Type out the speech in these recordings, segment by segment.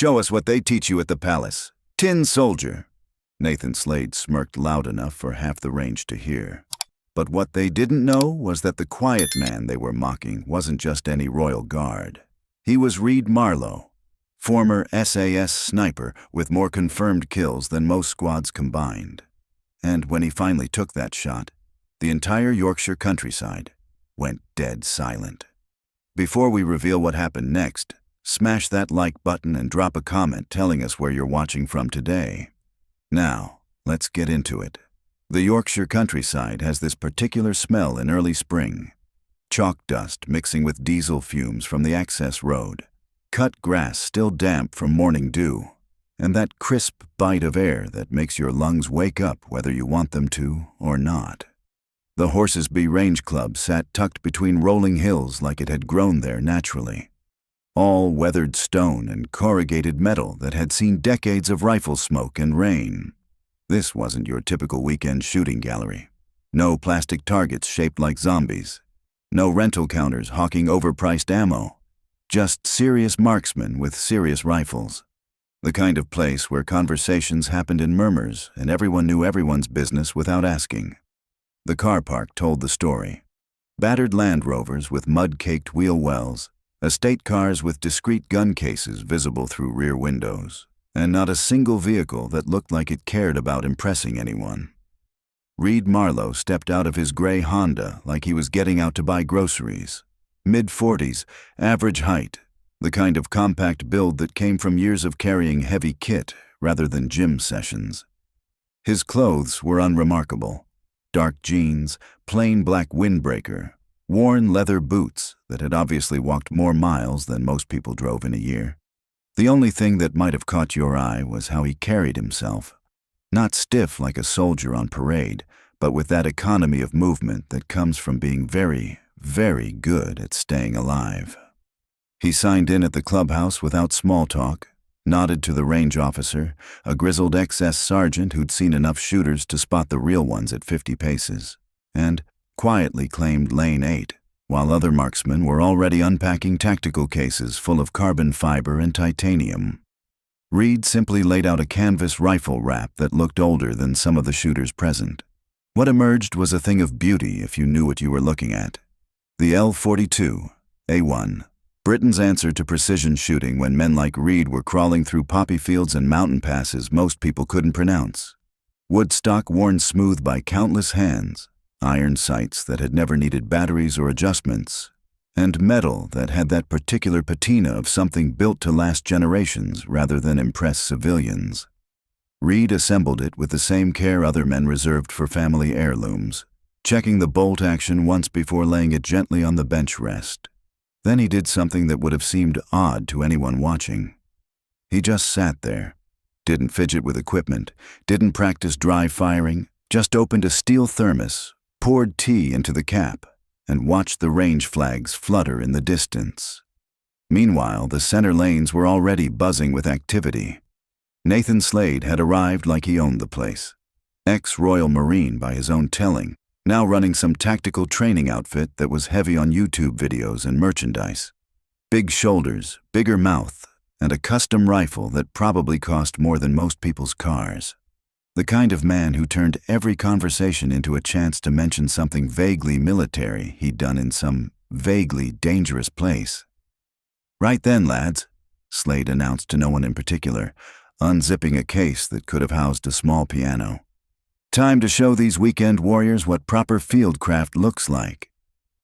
Show us what they teach you at the palace. Tin soldier. Nathan Slade smirked loud enough for half the range to hear. But what they didn't know was that the quiet man they were mocking wasn't just any royal guard. He was Reid Marlow, former SAS sniper with more confirmed kills than most squads combined. And when he finally took that shot, the entire Yorkshire countryside went dead silent. Before we reveal what happened next, smash that like button and drop a comment telling us where you're watching from today. Now, let's get into it. The Yorkshire countryside has this particular smell in early spring. Chalk dust mixing with diesel fumes from the access road, cut grass still damp from morning dew, and that crisp bite of air that makes your lungs wake up whether you want them to or not. The Horsesby Range Club sat tucked between rolling hills like it had grown there naturally. All weathered stone and corrugated metal that had seen decades of rifle smoke and rain. This wasn't your typical weekend shooting gallery. No plastic targets shaped like zombies. No rental counters hawking overpriced ammo. Just serious marksmen with serious rifles. The kind of place where conversations happened in murmurs and everyone knew everyone's business without asking. The car park told the story. Battered Land Rovers with mud-caked wheel wells, estate cars with discreet gun cases visible through rear windows, and not a single vehicle that looked like it cared about impressing anyone. Reid Marlow stepped out of his gray Honda like he was getting out to buy groceries. Mid-40s, average height, the kind of compact build that came from years of carrying heavy kit rather than gym sessions. His clothes were unremarkable. Dark jeans, plain black windbreaker, worn leather boots that had obviously walked more miles than most people drove in a year. The only thing that might have caught your eye was how he carried himself. Not stiff like a soldier on parade, but with that economy of movement that comes from being very, very good at staying alive. He signed in at the clubhouse without small talk, nodded to the range officer, a grizzled XS sergeant who'd seen enough shooters to spot the real ones at 50 paces, and quietly claimed lane 8, while other marksmen were already unpacking tactical cases full of carbon fiber and titanium. Reid simply laid out a canvas rifle wrap that looked older than some of the shooters present. What emerged was a thing of beauty if you knew what you were looking at. The L-42, A1, Britain's answer to precision shooting when men like Reid were crawling through poppy fields and mountain passes most people couldn't pronounce. Wood stock worn smooth by countless hands, iron sights that had never needed batteries or adjustments, and metal that had that particular patina of something built to last generations rather than impress civilians. Reid assembled it with the same care other men reserved for family heirlooms, checking the bolt action once before laying it gently on the bench rest. Then he did something that would have seemed odd to anyone watching. He just sat there, didn't fidget with equipment, didn't practice dry firing, just opened a steel thermos, poured tea into the cap, and watched the range flags flutter in the distance. Meanwhile, the center lanes were already buzzing with activity. Nathan Slade had arrived like he owned the place. Ex-Royal Marine by his own telling, now running some tactical training outfit that was heavy on YouTube videos and merchandise. Big shoulders, bigger mouth, and a custom rifle that probably cost more than most people's cars. The kind of man who turned every conversation into a chance to mention something vaguely military he'd done in some vaguely dangerous place. "Right then, lads," Slade announced to no one in particular, unzipping a case that could have housed a small piano. "Time to show these weekend warriors what proper fieldcraft looks like."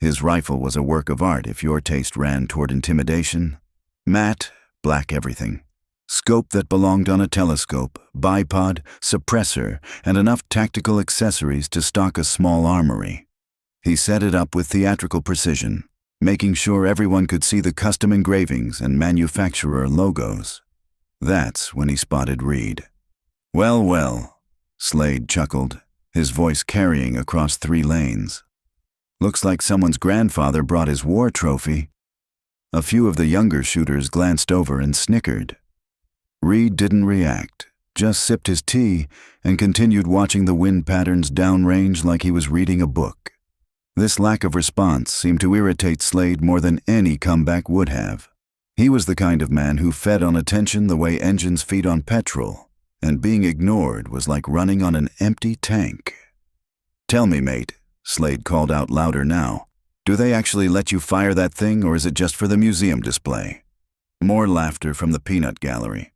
His rifle was a work of art if your taste ran toward intimidation. Matte, black everything. Scope that belonged on a telescope, bipod, suppressor, and enough tactical accessories to stock a small armory. He set it up with theatrical precision, making sure everyone could see the custom engravings and manufacturer logos. That's when he spotted Reid. "Well, well," Slade chuckled, his voice carrying across 3 lanes. "Looks like someone's grandfather brought his war trophy." A few of the younger shooters glanced over and snickered. Reid didn't react, just sipped his tea and continued watching the wind patterns downrange like he was reading a book. This lack of response seemed to irritate Slade more than any comeback would have. He was the kind of man who fed on attention the way engines feed on petrol, and being ignored was like running on an empty tank. "Tell me, mate," Slade called out louder now, "do they actually let you fire that thing, or is it just for the museum display?" More laughter from the peanut gallery.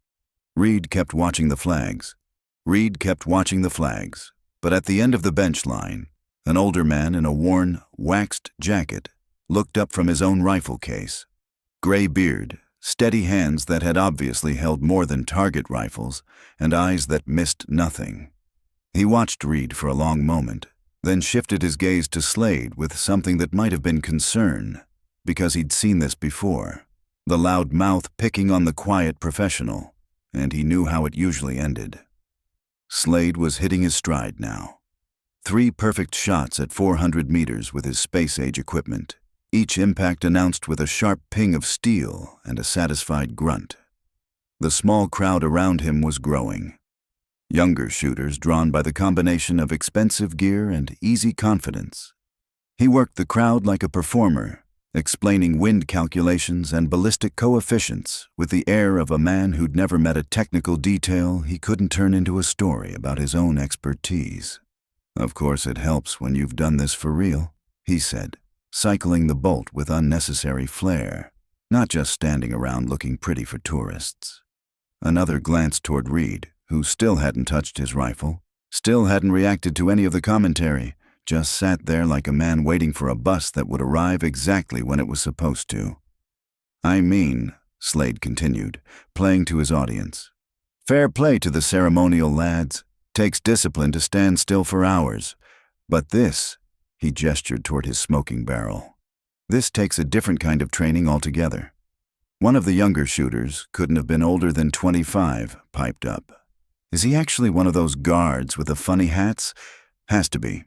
Reid kept watching the flags. But at the end of the bench line, an older man in a worn, waxed jacket looked up from his own rifle case. Gray beard, steady hands that had obviously held more than target rifles, and eyes that missed nothing. He watched Reid for a long moment, then shifted his gaze to Slade with something that might have been concern, because he'd seen this before. The loud mouth picking on the quiet professional, and he knew how it usually ended. Slade was hitting his stride now. 3 perfect shots at 400 meters with his space-age equipment, each impact announced with a sharp ping of steel and a satisfied grunt. The small crowd around him was growing. Younger shooters drawn by the combination of expensive gear and easy confidence. He worked the crowd like a performer, explaining wind calculations and ballistic coefficients with the air of a man who'd never met a technical detail he couldn't turn into a story about his own expertise. "Of course it helps when you've done this for real," he said, cycling the bolt with unnecessary flair, not just standing around looking pretty for tourists. Another glance toward Reid, who still hadn't touched his rifle, still hadn't reacted to any of the commentary, just sat there like a man waiting for a bus that would arrive exactly when it was supposed to. "I mean," Slade continued, playing to his audience, "fair play to the ceremonial lads. Takes discipline to stand still for hours. But this," he gestured toward his smoking barrel, "this takes a different kind of training altogether." One of the younger shooters, couldn't have been older than 25, piped up. "Is he actually one of those guards with the funny hats? Has to be."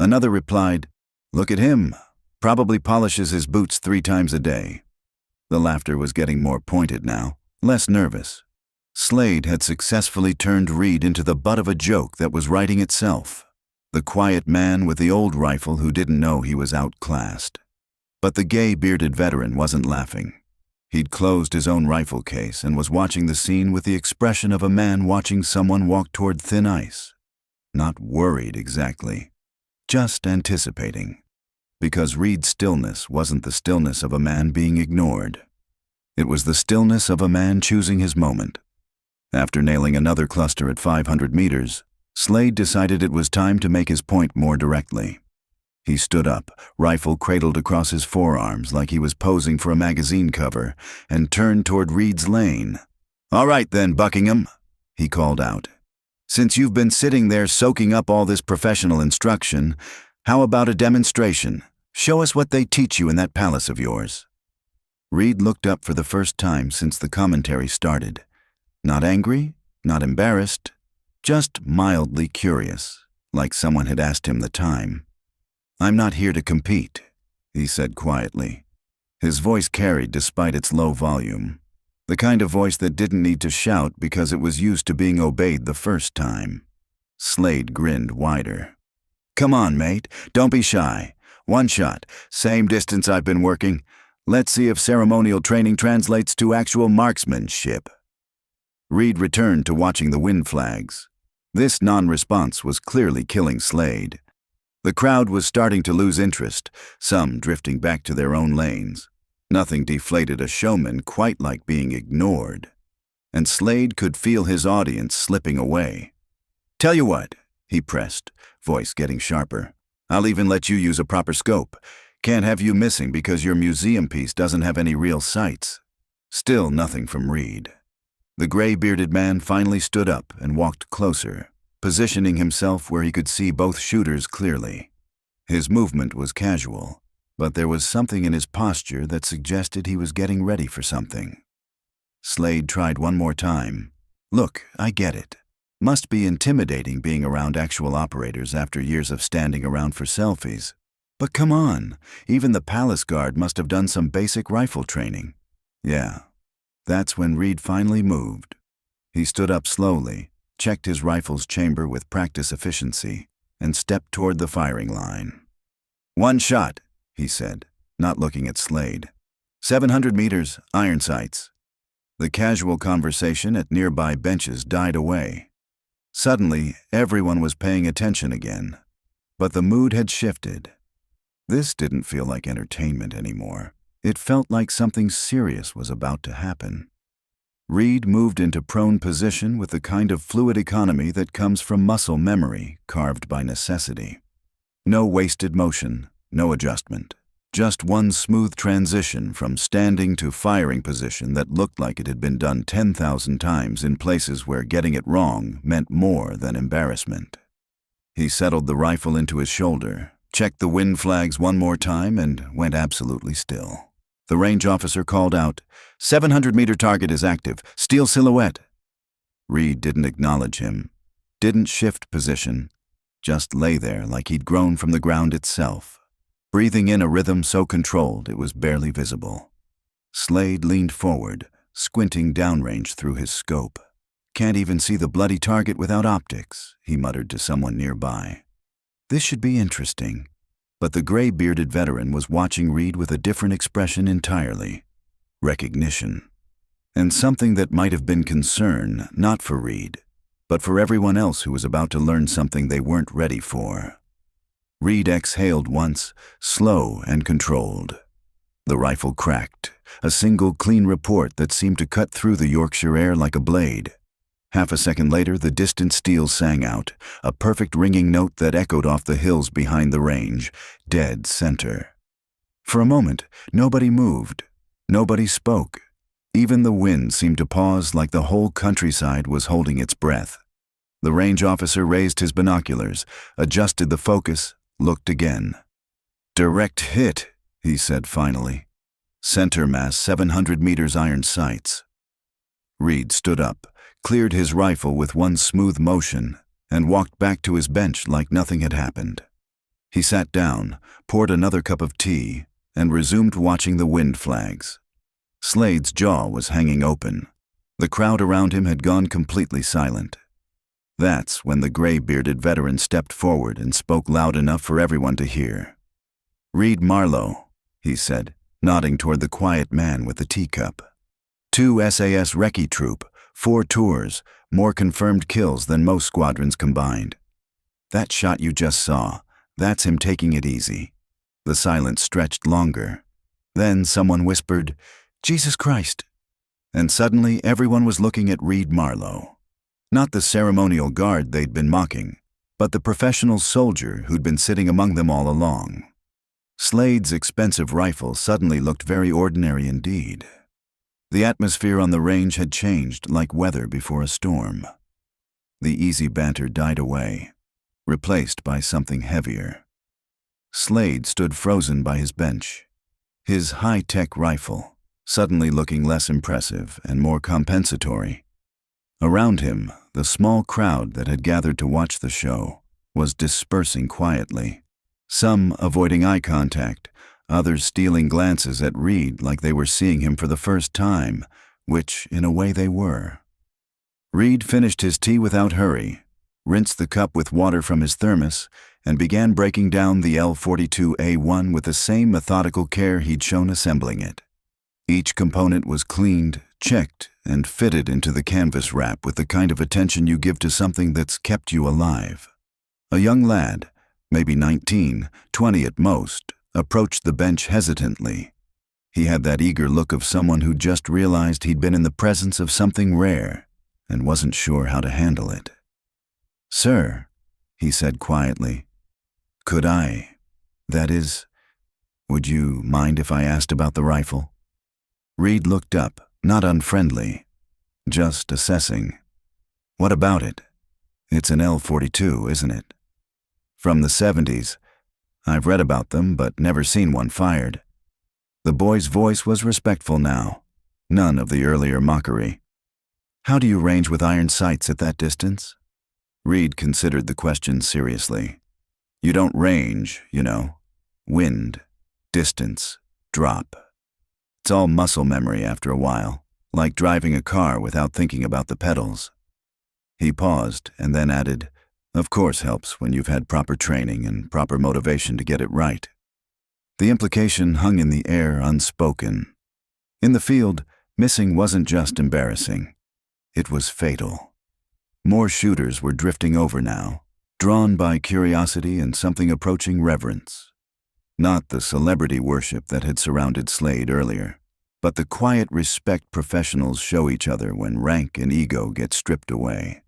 Another replied, "Look at him. Probably polishes his boots 3 times a day." The laughter was getting more pointed now, less nervous. Slade had successfully turned Reid into the butt of a joke that was writing itself. The quiet man with the old rifle who didn't know he was outclassed. But the gay bearded veteran wasn't laughing. He'd closed his own rifle case and was watching the scene with the expression of a man watching someone walk toward thin ice. Not worried exactly. Just anticipating. Because Reid's stillness wasn't the stillness of a man being ignored. It was the stillness of a man choosing his moment. After nailing another cluster at 500 meters, Slade decided it was time to make his point more directly. He stood up, rifle cradled across his forearms like he was posing for a magazine cover, and turned toward Reid's lane. "All right then, Buckingham," he called out. "Since you've been sitting there soaking up all this professional instruction, how about a demonstration? Show us what they teach you in that palace of yours." Reid looked up for the first time since the commentary started. Not angry, not embarrassed, just mildly curious, like someone had asked him the time. "I'm not here to compete," he said quietly. His voice carried despite its low volume. The kind of voice that didn't need to shout because it was used to being obeyed the first time. Slade grinned wider. "Come on, mate. Don't be shy. 1 shot. Same distance I've been working. Let's see if ceremonial training translates to actual marksmanship." Reid returned to watching the wind flags. This non-response was clearly killing Slade. The crowd was starting to lose interest, some drifting back to their own lanes. Nothing deflated a showman quite like being ignored. And Slade could feel his audience slipping away. "Tell you what," he pressed, voice getting sharper. "I'll even let you use a proper scope. Can't have you missing because your museum piece doesn't have any real sights." Still nothing from Reid. The gray-bearded man finally stood up and walked closer, positioning himself where he could see both shooters clearly. His movement was casual, but there was something in his posture that suggested he was getting ready for something. Slade tried one more time. "Look, I get it. Must be intimidating being around actual operators after years of standing around for selfies. But come on, even the palace guard must have done some basic rifle training." Yeah. That's when Reid finally moved. He stood up slowly, checked his rifle's chamber with practice efficiency, and stepped toward the firing line. "1 shot," he said, not looking at Slade. 700 meters, iron sights. The casual conversation at nearby benches died away. Suddenly, everyone was paying attention again. But the mood had shifted. This didn't feel like entertainment anymore. It felt like something serious was about to happen. Reid moved into prone position with the kind of fluid economy that comes from muscle memory carved by necessity. No wasted motion, no adjustment. Just one smooth transition from standing to firing position that looked like it had been done 10,000 times in places where getting it wrong meant more than embarrassment. He settled the rifle into his shoulder, checked the wind flags one more time, and went absolutely still. The range officer called out, 700-meter target is active, steel silhouette. Reid didn't acknowledge him, didn't shift position, just lay there like he'd grown from the ground itself, breathing in a rhythm so controlled it was barely visible. Slade leaned forward, squinting downrange through his scope. Can't even see the bloody target without optics, he muttered to someone nearby. This should be interesting. But the gray-bearded veteran was watching Reid with a different expression entirely. Recognition. And something that might have been concern, not for Reid, but for everyone else who was about to learn something they weren't ready for. Reid exhaled once, slow and controlled. The rifle cracked, a single clean report that seemed to cut through the Yorkshire air like a blade. Half a second later, the distant steel sang out, a perfect ringing note that echoed off the hills behind the range, dead center. For a moment, nobody moved. Nobody spoke. Even the wind seemed to pause like the whole countryside was holding its breath. The range officer raised his binoculars, adjusted the focus, looked again. Direct hit, he said finally. Center mass 700 meters iron sights. Reid stood up, cleared his rifle with one smooth motion, and walked back to his bench like nothing had happened. He sat down, poured another cup of tea, and resumed watching the wind flags. Slade's jaw was hanging open. The crowd around him had gone completely silent. That's when the gray-bearded veteran stepped forward and spoke loud enough for everyone to hear. "Reid Marlow," he said, nodding toward the quiet man with the teacup. "2 SAS recce troop, 4 tours, more confirmed kills than most squadrons combined. That shot you just saw, that's him taking it easy." The silence stretched longer. Then someone whispered, "Jesus Christ." And suddenly everyone was looking at Reid Marlow. Not the ceremonial guard they'd been mocking, but the professional soldier who'd been sitting among them all along. Slade's expensive rifle suddenly looked very ordinary indeed. The atmosphere on the range had changed like weather before a storm. The easy banter died away, replaced by something heavier. Slade stood frozen by his bench, his high-tech rifle suddenly looking less impressive and more compensatory. Around him, the small crowd that had gathered to watch the show was dispersing quietly, some avoiding eye contact, others stealing glances at Reid like they were seeing him for the first time, which, in a way, they were. Reid finished his tea without hurry, rinsed the cup with water from his thermos, and began breaking down the L-42A1 with the same methodical care he'd shown assembling it. Each component was cleaned, checked, and fitted into the canvas wrap with the kind of attention you give to something that's kept you alive. A young lad, maybe 19, 20 at most, approached the bench hesitantly. He had that eager look of someone who just realized he'd been in the presence of something rare and wasn't sure how to handle it. "Sir," he said quietly, that is, would you mind if I asked about the rifle?" Reid looked up, not unfriendly, just assessing. "What about it? It's an L-42, isn't it? From the 70s. I've read about them, but never seen one fired." The boy's voice was respectful now, none of the earlier mockery. "How do you range with iron sights at that distance?" Reid considered the question seriously. "You don't range, you know. Wind, distance, drop. It's all muscle memory after a while, like driving a car without thinking about the pedals." He paused and then added, "Of course helps when you've had proper training and proper motivation to get it right." The implication hung in the air unspoken, In the field, missing wasn't just embarrassing. It was fatal. More shooters were drifting over now, drawn by curiosity and something approaching reverence. Not the celebrity worship that had surrounded Slade earlier, but the quiet respect professionals show each other when rank and ego get stripped away.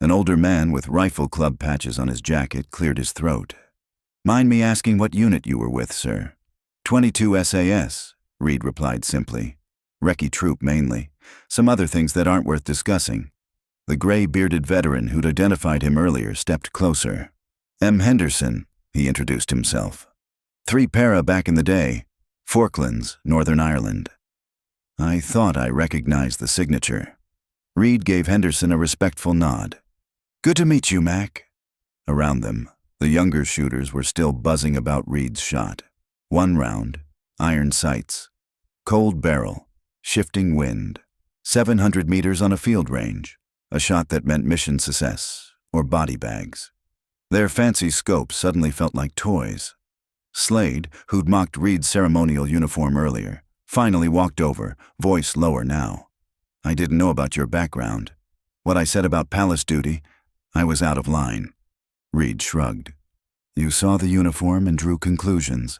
An older man with rifle club patches on his jacket cleared his throat. "Mind me asking what unit you were with, sir?" 22 SAS, Reid replied simply. "Recce troop mainly. Some other things that aren't worth discussing." The gray-bearded veteran who'd identified him earlier stepped closer. "M. Henderson," he introduced himself. "3 para back in the day. Falklands, Northern Ireland." I thought I recognized the signature. Reid gave Henderson a respectful nod. "Good to meet you, Mac." Around them, the younger shooters were still buzzing about Reid's shot. 1 round, iron sights, cold barrel, shifting wind, 700 meters on a field range, a shot that meant mission success, or body bags. Their fancy scopes suddenly felt like toys. Slade, who'd mocked Reid's ceremonial uniform earlier, finally walked over, voice lower now. "I didn't know about your background. What I said about palace duty, I was out of line." Reid shrugged. "You saw the uniform and drew conclusions.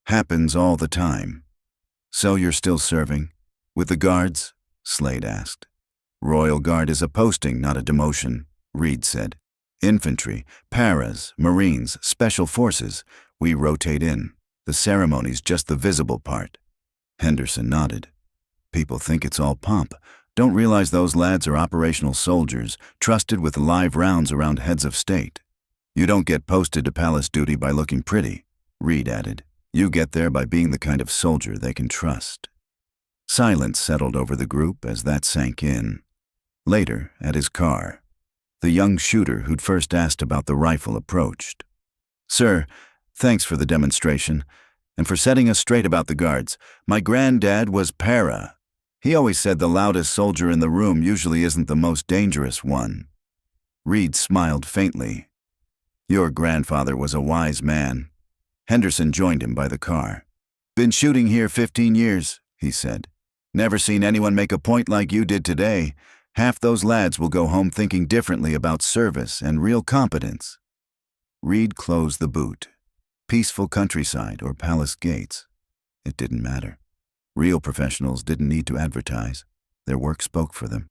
Happens all the time." "So you're still serving? With the guards?" Slade asked. "Royal Guard is a posting, not a demotion," Reid said. "Infantry, paras, marines, special forces, we rotate in. The ceremony's just the visible part." Henderson nodded. "People think it's all pomp. Don't realize those lads are operational soldiers, trusted with live rounds around heads of state. You don't get posted to palace duty by looking pretty," Reid added. "You get there by being the kind of soldier they can trust." Silence settled over the group as that sank in. Later, at his car, the young shooter who'd first asked about the rifle approached. "Sir, thanks for the demonstration, and for setting us straight about the guards. My granddad was para. He always said the loudest soldier in the room usually isn't the most dangerous one." Reid smiled faintly. "Your grandfather was a wise man." Henderson joined him by the car. "Been shooting here 15 years, he said. "Never seen anyone make a point like you did today. Half those lads will go home thinking differently about service and real competence." Reid closed the boot. Peaceful countryside or palace gates. It didn't matter. Real professionals didn't need to advertise. Their work spoke for them.